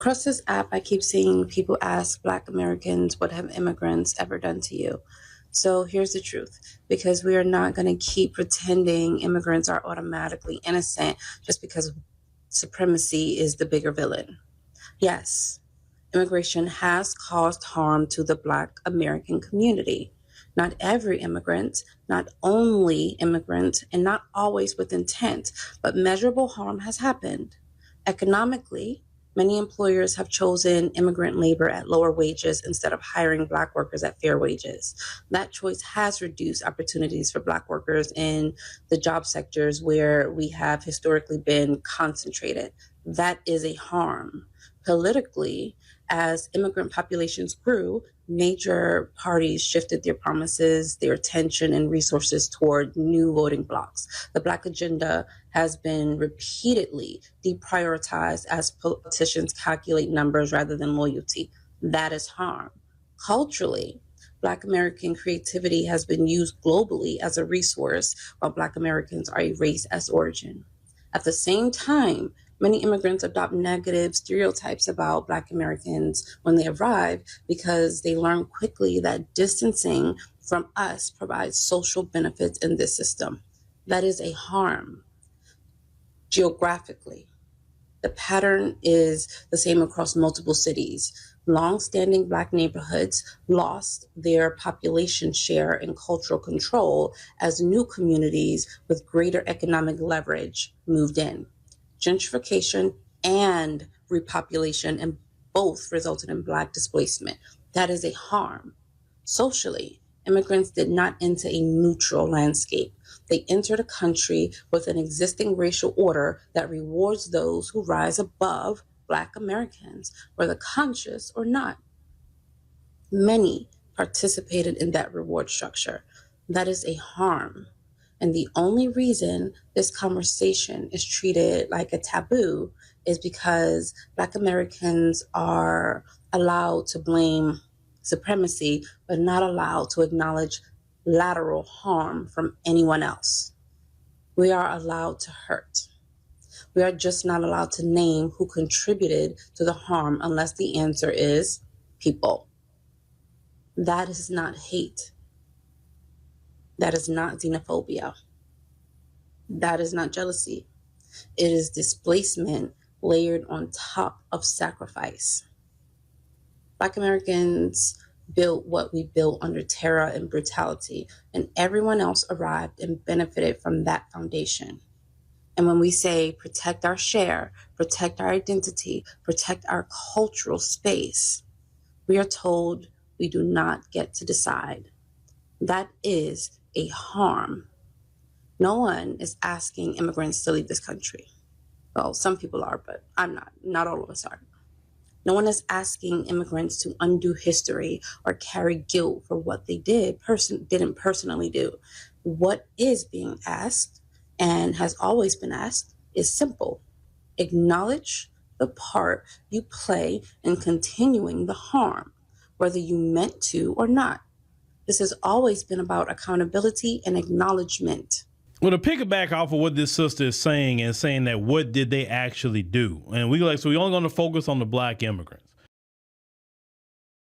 Across this app, I keep seeing people ask Black Americans, what have immigrants ever done to you? So here's the truth, because we are not going to keep pretending immigrants are automatically innocent just because supremacy is the bigger villain. Yes, immigration has caused harm to the Black American community. Not every immigrant, not only immigrant, and not always with intent, but measurable harm has happened. Economically, many employers have chosen immigrant labor at lower wages instead of hiring Black workers at fair wages. That choice has reduced opportunities for Black workers in the job sectors where we have historically been concentrated. That is a harm. Politically, as immigrant populations grew, major parties shifted their promises, their attention, and resources toward new voting blocs. The Black agenda has been repeatedly deprioritized as politicians calculate numbers rather than loyalty. That is harm. Culturally, Black American creativity has been used globally as a resource, while Black Americans are erased as origin. At the same time, many immigrants adopt negative stereotypes about Black Americans when they arrive because they learn quickly that distancing from us provides social benefits in this system. That is a harm. Geographically, the pattern is the same across multiple cities. Long-standing Black neighborhoods lost their population share and cultural control as new communities with greater economic leverage moved in. Gentrification and repopulation, and both resulted in Black displacement. That is a harm. Socially, immigrants did not enter a neutral landscape. They entered a country with an existing racial order that rewards those who rise above Black Americans, whether conscious or not. Many participated in that reward structure. That is a harm. And the only reason this conversation is treated like a taboo is because Black Americans are allowed to blame supremacy, but not allowed to acknowledge lateral harm from anyone else. We are allowed to hurt. We are just not allowed to name who contributed to the harm unless the answer is people. That is not hate. That is not xenophobia. That is not jealousy. It is displacement layered on top of sacrifice. Black Americans built what we built under terror and brutality, and everyone else arrived and benefited from that foundation. And when we say protect our share, protect our identity, protect our cultural space, we are told we do not get to decide. That is a harm. No one is asking immigrants to leave this country. Well, some people are, but I'm not. Not all of us are. No one is asking immigrants to undo history or carry guilt for what they didn't personally do. What is being asked, and has always been asked, is simple. Acknowledge the part you play in continuing the harm, whether you meant to or not. This has always been about accountability and acknowledgement. Well, to pick it back off of what this sister is saying and saying that what did they actually do? And we're only going to focus on the Black immigrant.